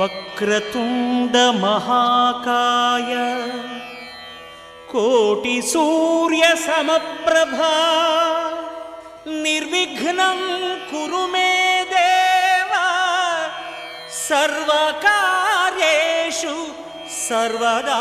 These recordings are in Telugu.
వక్రతుండ మహాకాయ కోటి సూర్య సమప్రభా నిర్విఘ్నం కురు మే దేవ సర్వకార్యేషు సర్వదా.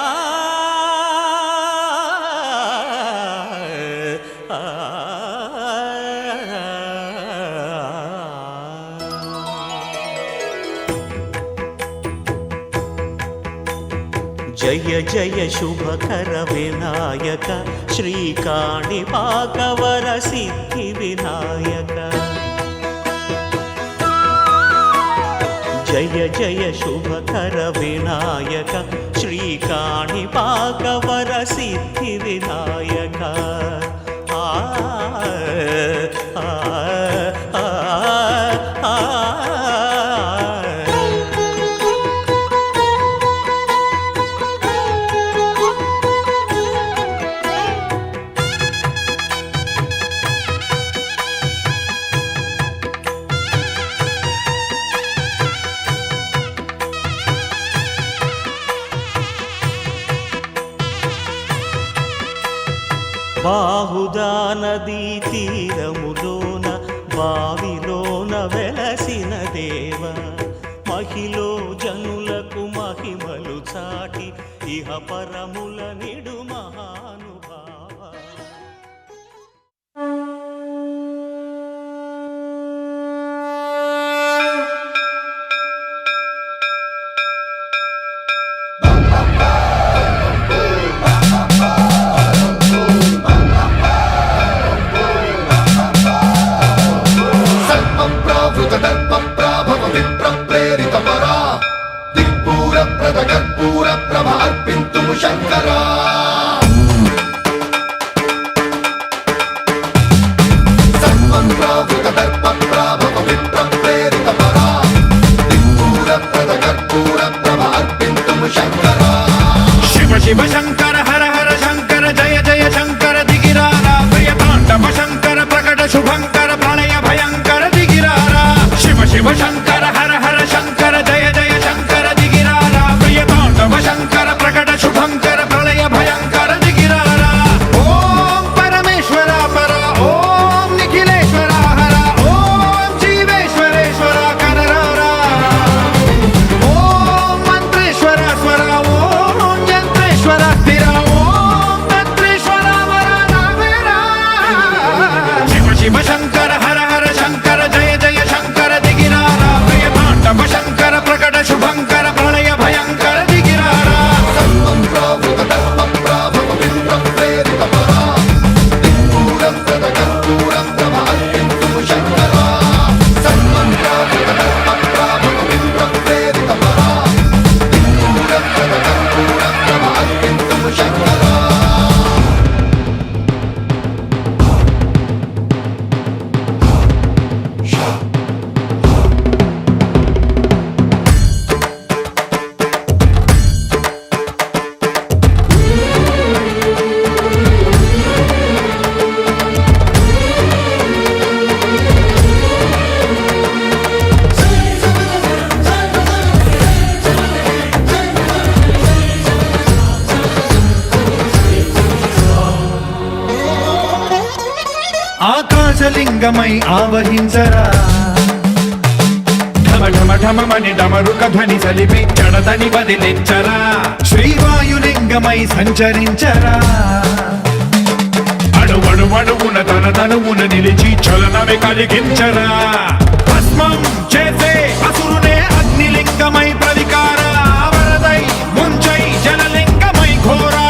జయ జయ శుభకర వినాయక శ్రీకాణిపాకవర సిద్ధి వినాయక. జయ జయ శుభకర వినాయక శ్రీకాణిపాకవర సిద్ధి వినాయక. ఆ బాహుదా నదీ తీరములోన బావిలోన వెలసిన దేవ మహిలో జనులకు మహిమలు చాటి ఇహ పరముల నిడు మహానుభావ. కర్పూర ప్రభ అర్పింతుము శంకరా. సర్వం ప్రావృత దర్ప ప్రాభవ విప్ర ప్రేరిత పరా దిక్పూర ప్రద కర్పూర ప్రభ అర్పింతుము శంకరా. శివ శివ శంకర హర హర శంకర జయ జయ శంకర దిగిరారా ప్రియ తాండవ శంకర ప్రకట శుభంకర ప్రణయ భయంకర దిగిరారా. శివ శివ శంకర హర హర శంకర జయ జయ శంకర దిగిరారా ప్రియ తాండవ శంకర ప్రకట శుభంకర ప్రళయ భయంకర దిగిరారా. ఓం పరమేశ్వర పర ఓం నిఖిలేశ్వర హర ఓం జీవేశ్వరేశ్వర కనరారా. ఓం మంత్రేశ్వర స్వర ఓం యంత్రేశ్వర స్థిర ఓం తంత్రేశ్వర వర నావేరా. శివ శివ శంకర హర హర శంకర జయ జయ శంకర దిగిరారా ప్రియ తాండవ శంకర ప్రకట శుభంకర ప్రళయ భయంకర దిగిరారా. సర్వం ప్రావృత దర్ప ప్రాభవ విప్ర ప్రేరిత పరా దిక్పూర ప్రద కర్పూర ప్రభ అర్పింతుము శంకరా. సర్వం ప్రావృత దర్ప ప్రాభవ విప్ర ప్రేరిత పరా దిక్పూర ప్రద కర్పూర ప్రభ అర్పింతుము శంకరా. ఆకాశలింగమై ఆవహించరా ఢమ ఢమ ఢమమని డమరుక ధ్వని సలిపి జడదని వదిలించరా. శ్రీవాయులింగమై సంచరించరా అడువడువడువున తన తనువున నిలిచి చలనమే కలిగించరా. భస్మం చేసే అసురునే అగ్నిలింగమై ప్రవికార వరదై ముంచై జలలింగమై ఘోరా.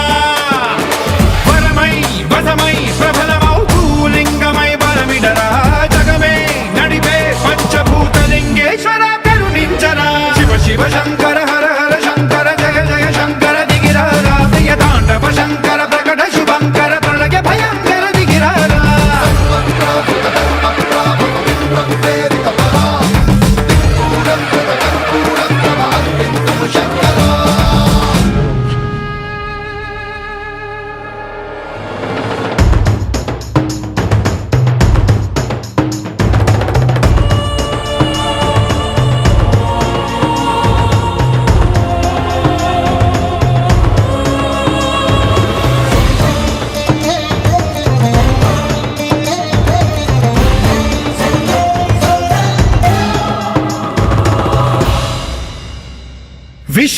వరమై వసమై ప్రబలమౌ భూలింగమై బలమిడరా. జగమే నడిపే పంచభూతలింగేశ్వర కరుణించరా. శివ శివ శంకర హర హర శంకర జయ జయ శంకర దిగిరారా ప్రియ తాండవ శంకర ప్రకట శుభంకర ప్రళయ భయంకర దిగిరారా. సర్వం ప్రావృత దర్ప ప్రాభవ విప్ర ప్రేరిత పరా దిక్పూర ప్రద కర్పూర ప్రభ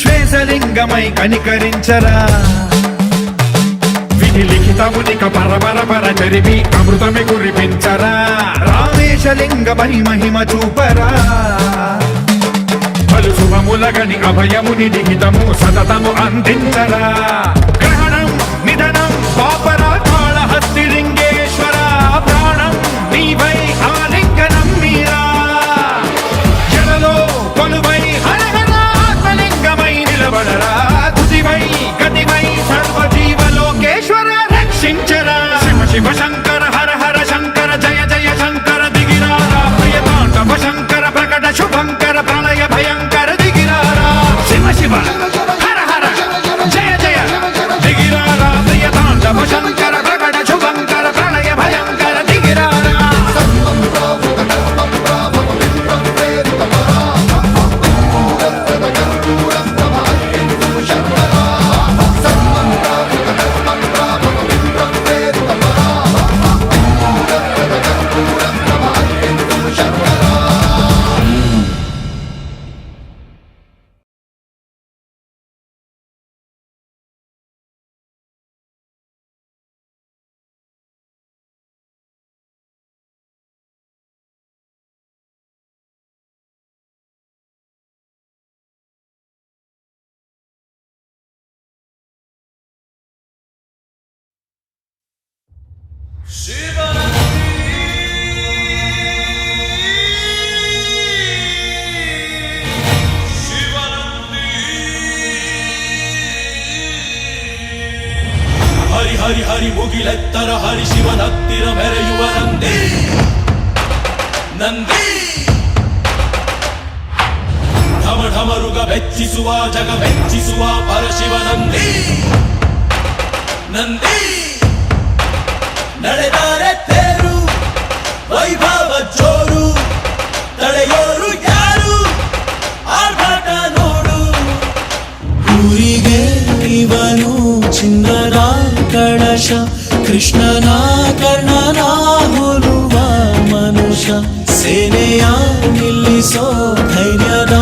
విశ్వేశలింగమై కనికరించరా విధి లిఖితమునిక పరపర చరివి అమృతమి కురిపించరా రామేశలింగమై మహిమ చూపరా పలు శుభములగని అభయముని లిఖితము సతతము అందించరా గ్రహణం నిధనం పాపరా కాళహస్తి లింగేశ్వర ప్రాణం నీవై ఆలింగనం మీరా జలలో కొలువై హరహర ఆత్మలింగమై నిలబడరా తుదివై గతివై సర్వజీవలోకేశ్వర రక్షించరా శివ శివ శంకర హర హర శంకర జయ జయ శంకర దిగిరారా ప్రియతాండవ శంకర ప్రకట శుభంకర ప్రళయ భయంకర దిగిరారా శివ శివ హర హర జయ జయ దిగిరారా ప్రియతాండవ శంకర ప్రకట శుభంకర ప్రళయ భయంకర దిగిరారా సర్వం ప్రావృత కర్మం ప్రావపవిత్రం ప్రేరితపరా కర్పూరప్రద కర్పూరం ప్రమహ్యంతు శర్కరా సర్వం ప్రావృత కర్మం ప్రావపవిత్రం ప్రేరితపరా కర్పూరప్రద కర్పూరం ప్రమహ్యంతు శర్కరా ಹರಿ ಹರಿ ಹರಿ ಮುಗಿಲೆತ್ತರ ಹರಿ ಶಿವನತ್ತಿರ ಮೆರೆಯುವ ನಂದಿ ನಂದಿ ಢಮ ಢಮರುಗ ಬೆಚ್ಚಿಸುವ ಜಗ ಬೆಚ್ಚಿಸುವ ಪರಶಿವ ನಂದಿ ನಂದಿ ನಡೆದರೆ ತೇರು ವೈಭವ ಜೋರು ತಡೆಯೋರು ಯಾರು ಆರ್ಭಟ ನೋಡು ಊರಿಗೆ ಇವನು ಚಿನ್ನದ ಕಳಶ ಕೃಷ್ಣನ ಕರ್ಣನ ಹೋಲುವ ಮನುಷ್ಯ ಸೇನೆಯ ನಿಲ್ಲಿಸೋ ಧೈರ್ಯದ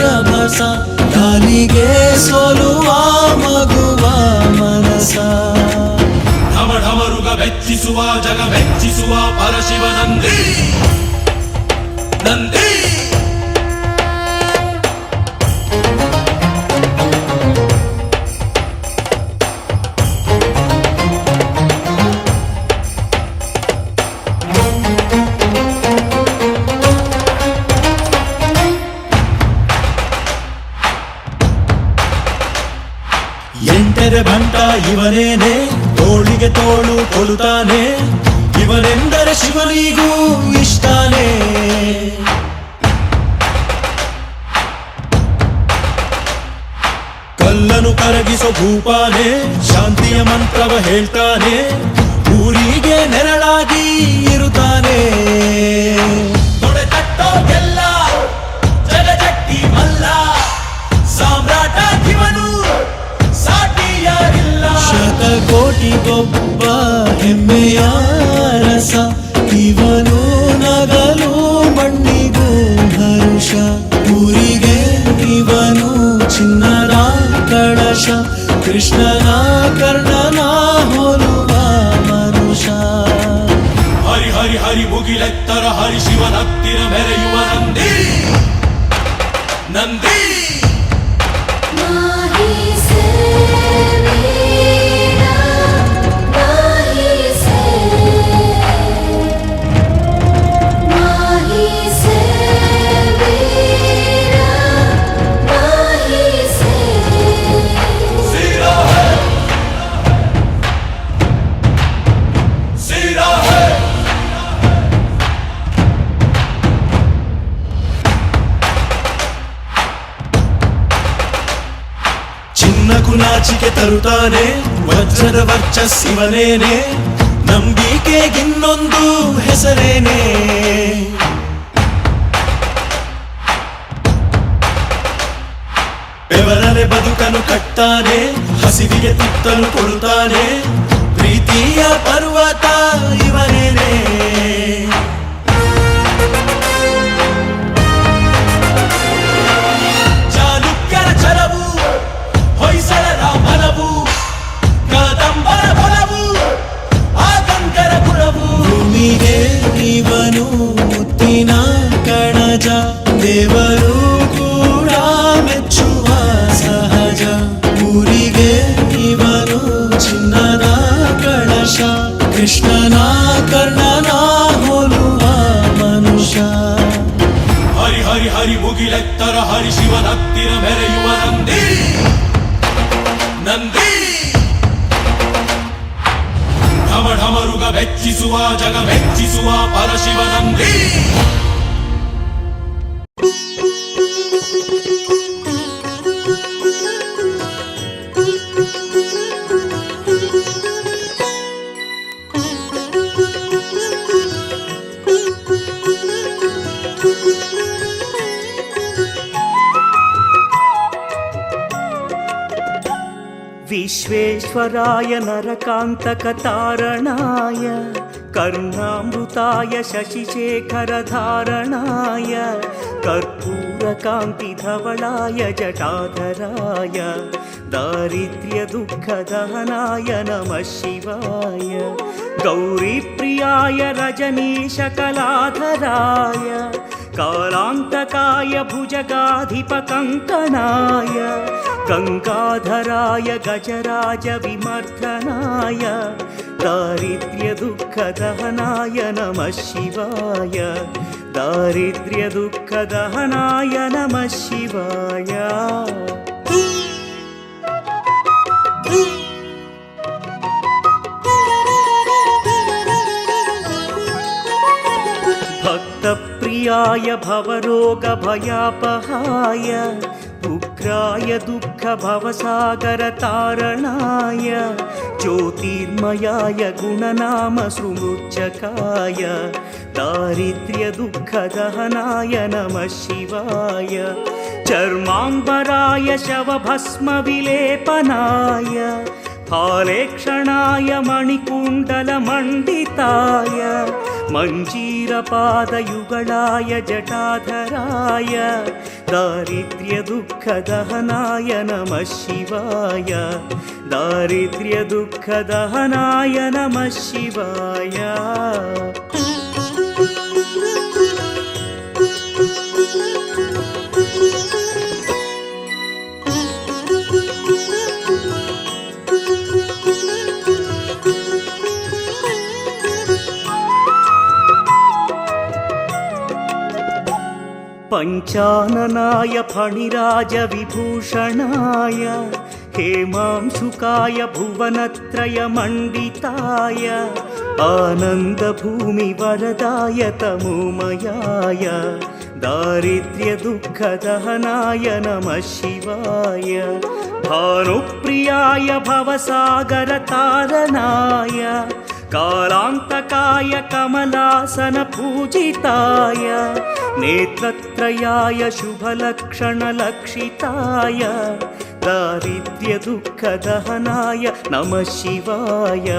ರಭಸ ಕಾಲಿಗೆ ಸೋಲುವ ಮಗುವ ಮನಸ ಢಮ ಢಮರುಗ ಬೆಚ್ಚಿಸುವ ಜಗ ಬೆಚ್ಚಿಸುವ ಪರಶಿವ ನಂದಿ ನಂದಿ ಎಂಟರೆ ಭಂಟ ಇವನೇನೆ ತೋಳಿಗೆ ತೋಳು ಕೊಡುತ್ತಾನೆ ಇವನೆಂದರೆ ಶಿವನಿಗೂ ಇಷ್ಟಾನೆ ಕಲ್ಲನು ಕರಗಿಸೋ ಭೂಪಾನೆ ಶಾಂತಿಯ ಮಂತ್ರವ ಹೇಳ್ತಾನೆ ಊರಿಗೆ ನೆರಳಾಗಿ ಇರುತ್ತಾನೆ ತೊಡೆ ತಟ್ಟೋಗೆಲ್ಲ ಜಗಜಟ್ಟಿ ಮಲ್ಲ ಸಾಮ್ರಾಟ ಇವನು ಶತಕೋಟಿಗೊಬ್ಬ ಹೆಮ್ಮೆಯ ರಸ ಇವನು ನಗಲು ಮಣ್ಣಿಗೂ ಹರುಷ ಊರಿಗೆ ಇವನು ಚಿನ್ನದ ಕಳಶ ಕೃಷ್ಣನ ಕರ್ಣನ ಹೋಲುವ ಮನುಷ್ಯ ಹರಿ ಹರಿ ಹರಿ ಮುಗಿಲೆತ್ತರ ಹರಿ ಶಿವನತ್ತಿರ ಮೆರೆಯುವ ನಂದಿ ನಂದಿ ಚಿನ್ನಕು ನಾಚಿಕೆ ತರುತ್ತಾನೆ ವಜ್ರದ ವರ್ಚಸ್ಸಿವನೇನೆ ನಂಬಿಕೆಗಿನ್ನೊಂದು ಹೆಸರೇನೆ ಬೆವರನೆ ಬದುಕನು ಕಟ್ತಾನೆ ಹಸಿವಿಗೆ ತುತ್ತಲು ಕೊಡುತ್ತಾನೆ ಪ್ರೀತಿಯ ಪರ್ವತ ಇವನೇನೆ ಚಾಲುಕ್ಯರ ಛಲವು ನಂದಿ ಢಮ ಢಮರುಗ ಬೆಚ್ಚಿಸುವ ಜಗ ಮೆಚ್ಚಿಸುವ ಪರಶಿವ ನಂದಿ विश्वेश्वराय नरकान्तकतारणाय कर्णामृताय शशिशेखरधारणाय कर्पूरकान्तिधवलाय जटाधराय दारिद्र्यदुःखदहनाय नमः शिवाय गौरीप्रियाय रजनीशकलाधराय कालान्तकाय भुजगाधिपकङ्कणाय गङ्गाधराय गजराज विमर्दनाय दारिद्र्यदुःखदहनाय नमः शिवाय दारिद्र्यदुःखदहनाय नमः शिवाय भक्तप्रियाय भवरोगभयापहाय उग्राय दुःखभवसागरतारणाय ज्योतिर्मयाय गुणनामसुमृच्छकाय दारिद्र्यदुःखदहनाय नमः शिवाय चर्माम्बराय शवभस्मविलेपनाय फालेक्षणाय मणिकुण्डलमण्डिताय मञ्जीरपादयुगलाय जटाधराय दारिद्र्यदुःखदहनाय नमः शिवाय दारिद्र्यदुःखदहनाय नमः शिवाय पञ्चाननाय फणिराजविभूषणाय हेमांशुकाय भुवनत्रयमण्डिताय आनन्दभूमिवरदाय तमोमयाय दारिद्र्यदुःखदहनाय नमः शिवाय भानुप्रियाय भवसागरतारणाय कालान्तकाय कमलासनपूजिताय नेत्रत्रयाय शुभलक्षणलक्षिताय दारिद्र्यदुःखदहनाय नमः शिवाय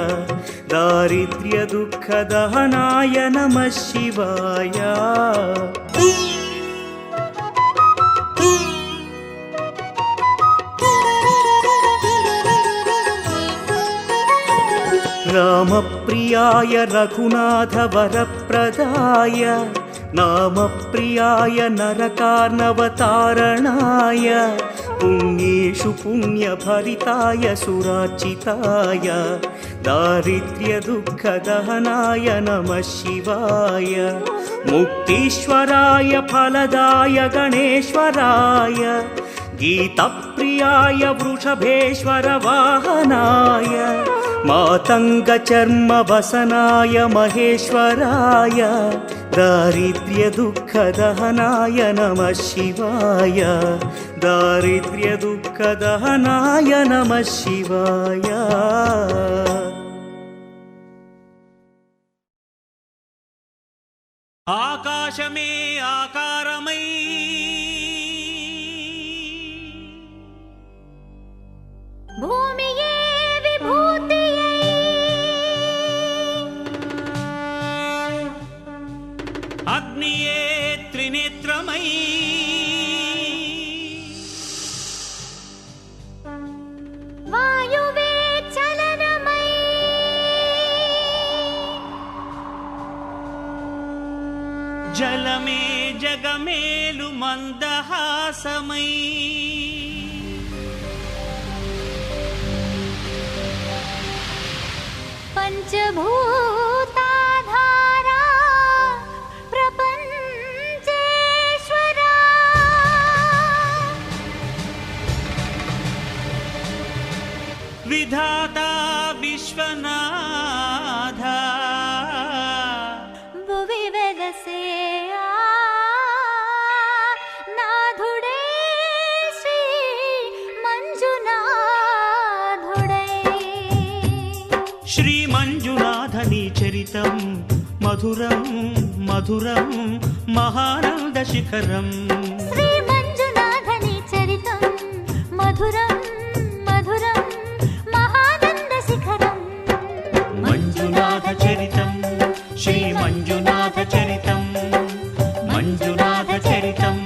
दारिद्र्यदुःखदहनाय नमः शिवाय रामप्रियाय रघुनाथवरप्रदाय नामप्रियाय नरकार्णवतारणाय पुण्येषु पुण्यभरिताय सुरार्चिताय दारिद्र्यदुःखदहनाय नमः शिवाय मुक्तीश्वराय फलदाय गणेश्वराय गीतप्रियाय वृषभेश्वर वाहनाय मातङ्गचर्मवसनाय महेश्वराय दारिद्र्यदुःखदहनाय नमः शिवाय दारिद्र्यदुःखदहनाय नमः शिवाय आकाशमे आकारमयी भूमिये विभूतिये अग्निये त्रिनेत्रमयी वायुवे चलनमयी जलमे जगमेलु मन्दहासमयी पंचभूताधारा प्रपंचेश्वरा విధాతా విశ్వనాథ భువి వెలసే నాథుడే శ్రీ మంజునాథుడై. శ్రీ మంజునాథని చరితం మధురం మధురం మహానంద శిఖరం. శ్రీ మంజునాథని చరితం మధురం మధురం మహానంద శిఖరం. మంజునాథ చరితం శ్రీ మంజునాథ చరితం మంజునాథ చరితం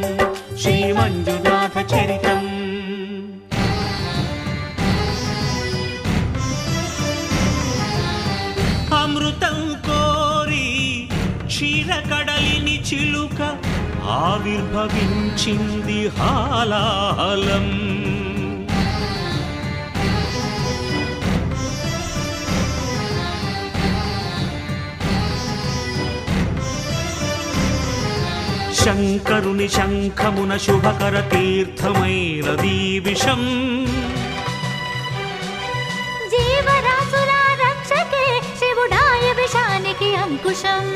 శ్రీ మంజునాథ చరితం. అమృతం కోరి క్షీరకడలిని చిలుక ఆవిర్భవించింది హాలాహలం. శంకరుని శంఖమున శుభకర తీర్థమైనదీ విషం. జీవరాశుల రక్షకే శివుడాయ విషానికి అంకుశం.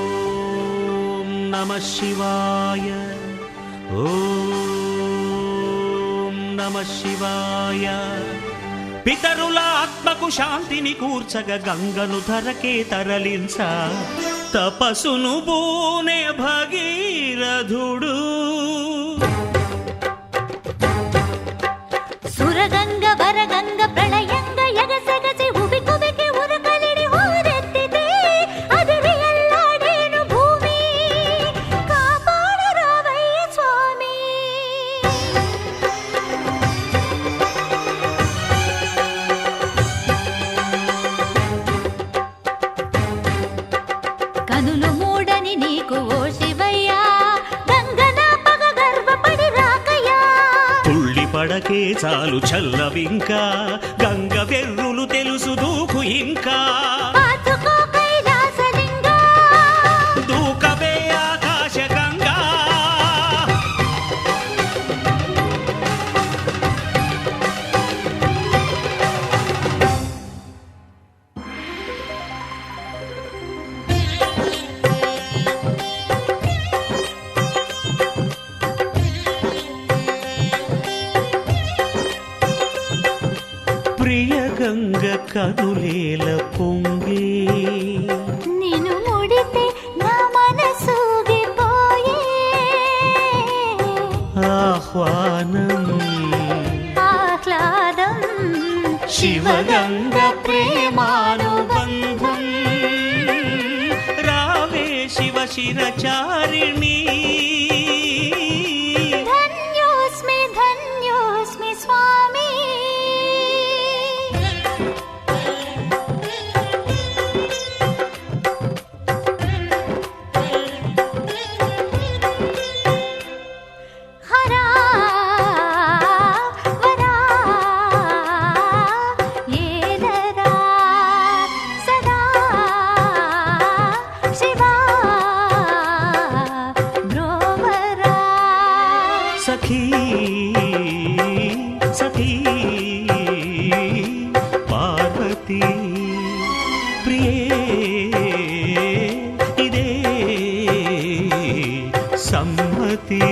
ఓం నమః శివాయ ఓం నమః శివాయ. పితరుల ఆత్మకు శాంతిని కూర్చగ గంగను ధరకే తరలించ తపసును బూనే భగీరథుడు. సురగంగ వరగంగ ప్రళయంగ ఎగసెగసి ఉబి కుబికి ఉరకలిడి ఊరెత్తితే అదిరి ఎల్లాడేను భూమి. కాపాడరావయ్య స్వామి. కనులు మూడని నీకు ఓ శివయ్యా, గంగన పగ గర్వపడి రాకయ్యా. తుళ్ళి పడకే చాలు చల్లవింకా, గంగ వెర్రులు తెలుసు దూకు ఇంకా. పాతుకో కైలాసలింగా, దూకవే ఆకాశ గంగా. ప్రియ గంగ కనులేల పొంగే, నిన్ను ముడితే నా మనసూగిపోయే. ఆహ్వానం ఆహ్లాదం శివగంగ ప్రేమానుబంధం. రావే శివ శిరచారిణి. ధన్యోస్మి ధన్యోస్మి స్వామి. హరా వరా ఏలరా సదా శివా బ్రోవరా. సఖీ సఖీ పార్వతీ ప్రియే ఇదే సమ్మతి.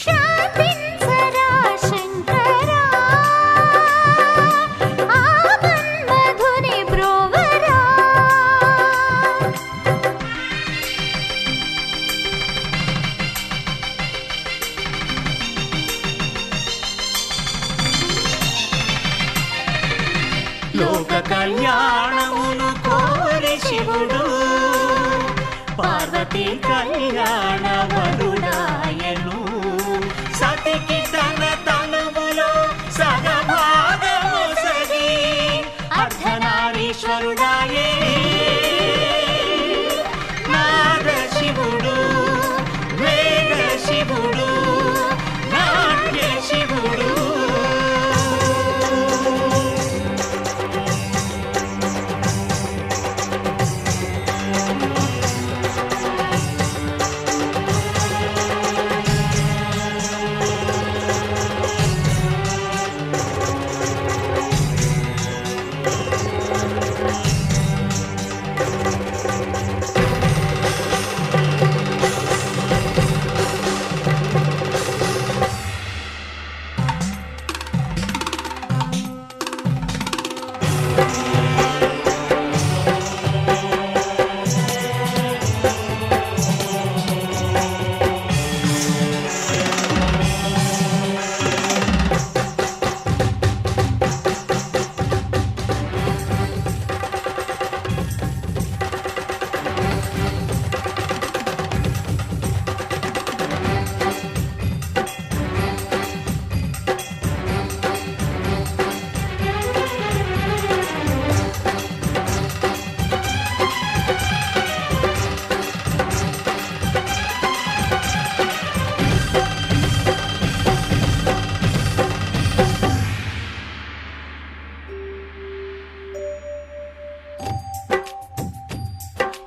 శాంతించరా శంకరా, ఆ మన్మధుని బ్రోవరా. లోక కళ్యాణమును కోరి శివుడు పార్వతీ కళ్యాణ వరుడాయను. సతికి తన తనువులో సగభాగము సగి అర్ధనారీశ్వరుడాయే. నా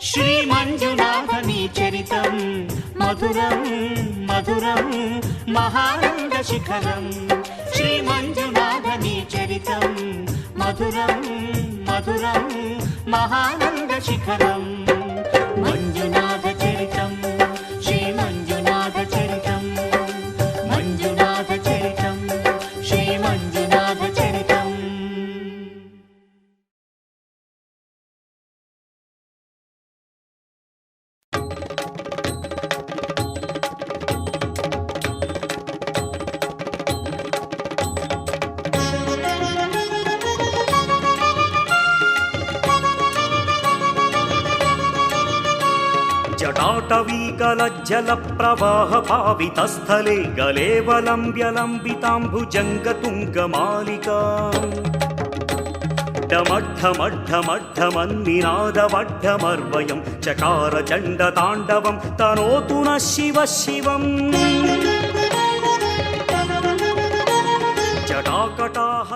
శ్రీమంజునాథని చరితం మధురం మధురం మహానంద శిఖరం శ్రీమంజునాథని చరితం మధురం మధురం మహానంద శిఖరం మంజునాథ చరితం శ్రీ మంజునాథ చరితం మంజునాథ చరితం శ్రీ మంజునాథ చరితం जटाटवीकलज्जलप्रवाहपावितस्थले गलेवलम्ब्यलम्बिताम्बुजङ्गतुङ्गमालिकाम् डमड्ढमड्ढमड्ढमन्निनादवड्ढमर्वयं चकार चण्डताण्डवं तनोतु नः शिवः शिवम् जटाकटाः